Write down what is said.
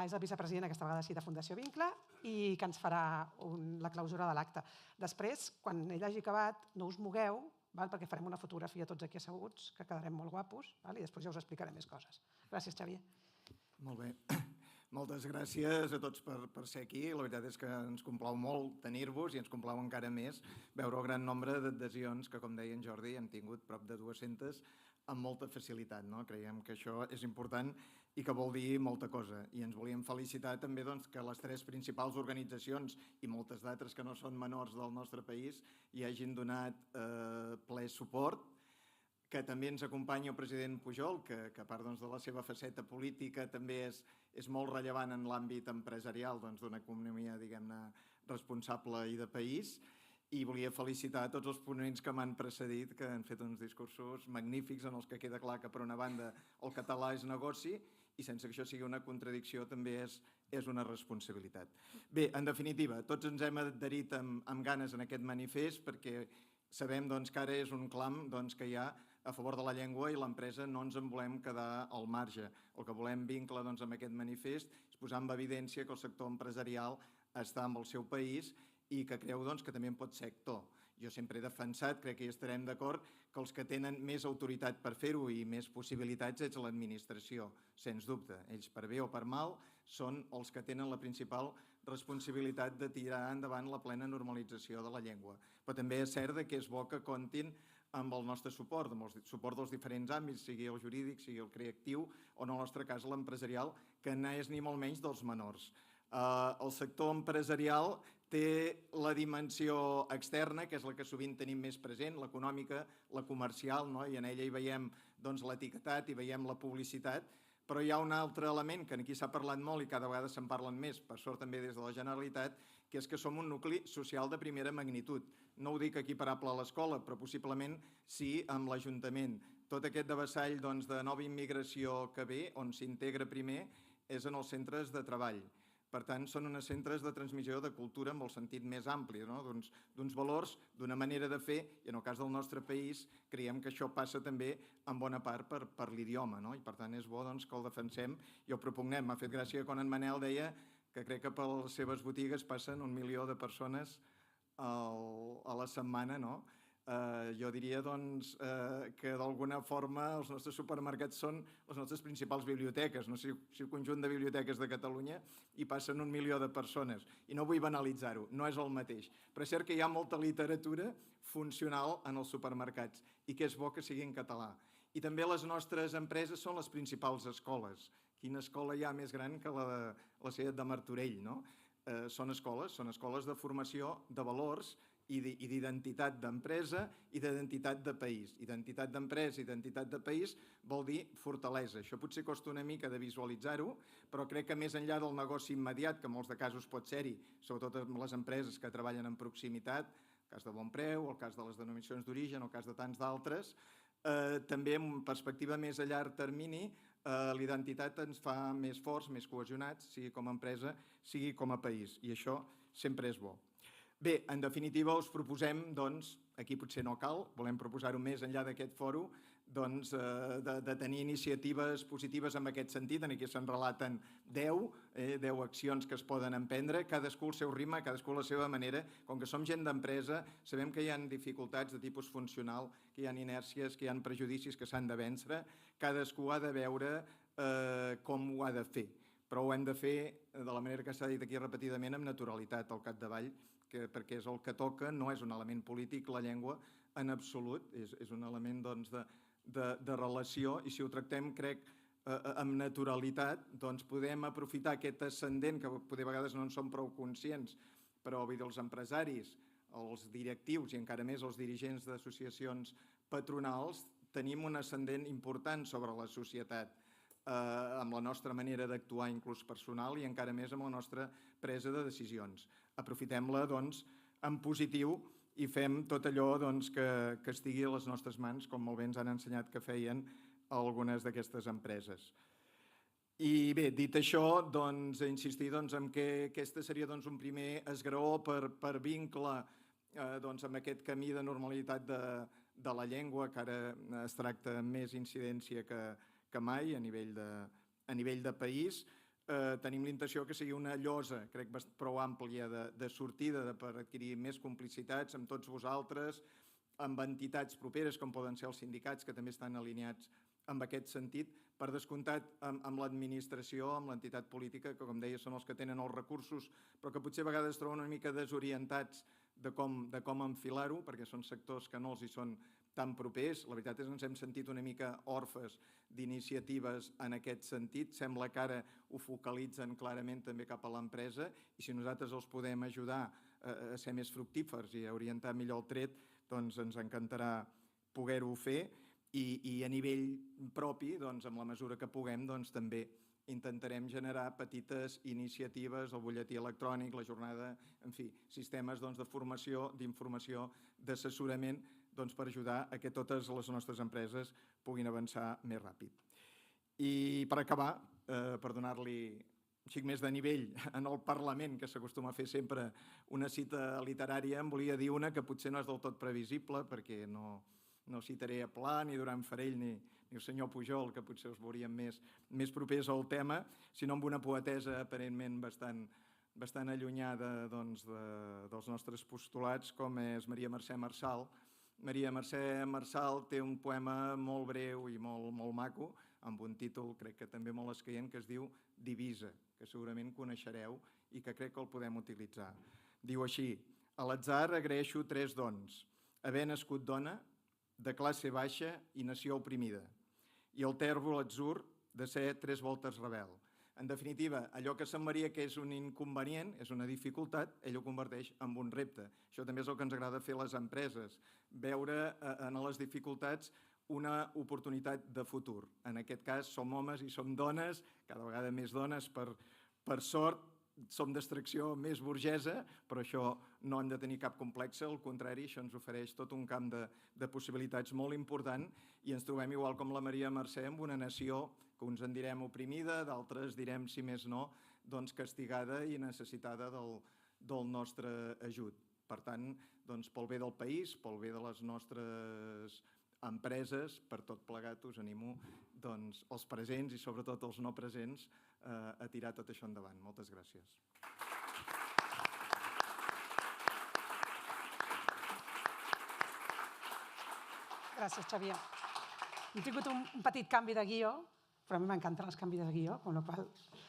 és el vicepresident, aquesta vegada sí, de Fundació Vincle, i que ens farà la clausura de l'acte. Després, quan ell hagi acabat, no us mogueu, perquè farem una fotografia tots aquí asseguts, que quedarem molt guapos, i després ja us explicaré més coses. Gràcies, Xavier. Molt bé. Moltes gràcies a tots per ser aquí. La veritat és que ens complau molt tenir-vos i ens complau encara més veure el gran nombre d'adhesions que, com deia en Jordi, hem tingut prop de 200 amb molta facilitat. Creiem que això és important i que vol dir molta cosa. I ens volíem felicitar també que les 3 principals organitzacions i moltes d'altres que no són menors del nostre país hi hagin donat ple suport, que també ens acompanya el president Pujol, que a part de la seva faceta política també és molt rellevant en l'àmbit empresarial d'una economia, diguem-ne, responsable i de país. I volia felicitar tots els ponents que m'han precedit, que han fet uns discursos magnífics en els que queda clar que, per una banda, el català és negoci i sense que això sigui una contradicció també és una responsabilitat. Bé, en definitiva, tots ens hem adherit amb ganes en aquest manifest perquè sabem que ara és un clam que hi ha a favor de la llengua i l'empresa no ens en volem quedar al marge. El que volem Vincle amb aquest manifest és posar en evidència que el sector empresarial està amb el seu país i que creu que també en pot ser actor. Jo sempre he defensat, crec que hi estarem d'acord, que els que tenen més autoritat per fer-ho i més possibilitats és l'administració, sens dubte. Ells, per bé o per mal, són els que tenen la principal responsabilitat de tirar endavant la plena normalització de la llengua. Però també és cert que és bo que comptin amb el nostre suport, amb el suport dels diferents àmbits, sigui el jurídic, sigui el creatiu o, en el nostre cas, l'empresarial, que no és ni molt menys dels menors. El sector empresarial té la dimensió externa, que és la que sovint tenim més present, l'econòmica, la comercial, i en ella hi veiem l'etiquetat, hi veiem la publicitat, però hi ha un altre element que aquí s'ha parlat molt i cada vegada se'n parlen més, per sort també des de la Generalitat, que és que som un nucli social de primera magnitud. No ho dic equiparable a l'escola, però possiblement sí amb l'Ajuntament. Tot aquest devessall de nova immigració que ve, on s'integra primer, és en els centres de treball. Per tant, són uns centres de transmissió de cultura amb el sentit més ampli, d'uns valors, d'una manera de fer, i en el cas del nostre país creiem que això passa també en bona part per l'idioma, i per tant és bo que el defensem i el propugnem. M'ha fet gràcia quan en Manel deia que crec que per les seves botigues passen 1 milió de persones a la setmana, jo diria que d'alguna forma els nostres supermercats són les nostres principals biblioteques. No sé si el conjunt de biblioteques de Catalunya hi passen 1 milió de persones. I no vull banalitzar-ho, no és el mateix. Però és cert que hi ha molta literatura funcional en els supermercats i que és bo que sigui en català. I també les nostres empreses són les principals escoles. Quina escola hi ha més gran que la ciutat de Martorell, no? Són escoles de formació de valors i d'identitat d'empresa i d'identitat de país. Identitat d'empresa i identitat de país vol dir fortalesa. Això potser costa una mica de visualitzar-ho, però crec que més enllà del negoci immediat, que en molts de casos pot ser-hi, sobretot amb les empreses que treballen en proximitat, el cas de Bonpreu, el cas de les denominacions d'origen, el cas de tants d'altres, també en perspectiva més a llarg termini, l'identitat ens fa més forts, més cohesionats, sigui com a empresa, sigui com a país, i això sempre és bo. Bé, en definitiva, us proposem, aquí potser no cal, volem proposar-ho més enllà d'aquest fòrum, de tenir iniciatives positives en aquest sentit. Aquí se'n relaten 10 accions que es poden emprendre, cadascú al seu ritme, cadascú a la seva manera. Com que som gent d'empresa, sabem que hi ha dificultats de tipus funcional, que hi ha inèrcies, que hi ha prejudicis que s'han de vèncer. Cadascú ha de veure com ho ha de fer. Però ho hem de fer de la manera que s'ha dit aquí repetidament, amb naturalitat al capdavall, perquè és el que toca, no és un element polític, la llengua, en absolut, és un element de relació, i si ho tractem, crec, amb naturalitat, podem aprofitar aquest ascendent, que potser a vegades no en som prou conscients, però vull dir, els empresaris, els directius i encara més els dirigents d'associacions patronals, tenim un ascendent important sobre la societat, amb la nostra manera d'actuar inclús personal i encara més amb la nostra presa de decisions. Aprofitem-la en positiu i fem tot allò que estigui a les nostres mans, com molt bé ens han ensenyat que feien algunes d'aquestes empreses. I bé, dit això, insistir en que aquesta seria un primer esgraó per Vincle amb aquest camí de normalitat de la llengua, que ara es tracta amb més incidència que mai a nivell de país. tenim l'intenció que sigui una llosa, crec, prou àmplia de sortida per adquirir més complicitats amb tots vosaltres, amb entitats properes, com poden ser els sindicats, que també estan alineats en aquest sentit, per descomptat amb l'administració, amb l'entitat política, que com deia són els que tenen els recursos, però que potser a vegades troben una mica desorientats de com enfilar-ho, perquè són sectors que no els hi són tan propers. La veritat és que ens hem sentit una mica orfes d'iniciatives en aquest sentit. Sembla que ara ho focalitzen clarament també cap a l'empresa i si nosaltres els podem ajudar a ser més fructífers i a orientar millor el tret, doncs ens encantarà poder-ho fer i a nivell propi, doncs, amb la mesura que puguem, doncs, també intentarem generar petites iniciatives, el butlletí electrònic, la jornada, en fi, sistemes de formació, d'informació, d'assessorament, per ajudar a que totes les nostres empreses puguin avançar més ràpid. I per acabar, per donar-li un xic més de nivell en el Parlament, que s'acostuma a fer sempre una cita literària, em volia dir una que potser no és del tot previsible, perquè no citaré a Pla, ni Duran Farell, ni el senyor Pujol, que potser us veurien més propers al tema, sinó amb una poetesa aparentment bastant allunyada dels nostres postulats, com és Maria Mercè Marçal. Maria Mercè Marçal té un poema molt breu i molt maco, amb un títol, crec que també molt escaient, que es diu Divisa, que segurament coneixereu i que crec que el podem utilitzar. Diu així: a l'atzar agraeixo 3 dons: haver nascut dona, de classe baixa i nació oprimida, i el tèrbol atzur de ser 3 voltes rebel. En definitiva, allò que semblaria que és un inconvenient, és una dificultat, ell ho converteix en un repte. Això també és el que ens agrada fer a les empreses, veure en les dificultats una oportunitat de futur. En aquest cas, som homes i som dones, cada vegada més dones, per sort, som d'extracció més burgesa, però això no hem de tenir cap complex, al contrari, això ens ofereix tot un camp de possibilitats molt important i ens trobem, igual com la Maria Mercè, amb una nació que uns en direm oprimida, d'altres direm, si més no, doncs castigada i necessitada del nostre ajut. Per tant, pel bé del país, pel bé de les nostres empreses, per tot plegat us animo els presents i sobretot els no presents a tirar tot això endavant. Moltes gràcies. Gràcies, Xavier. Hem tingut un petit canvi de guió, però a mi m'encanten els canvis de guió, amb la qual cosa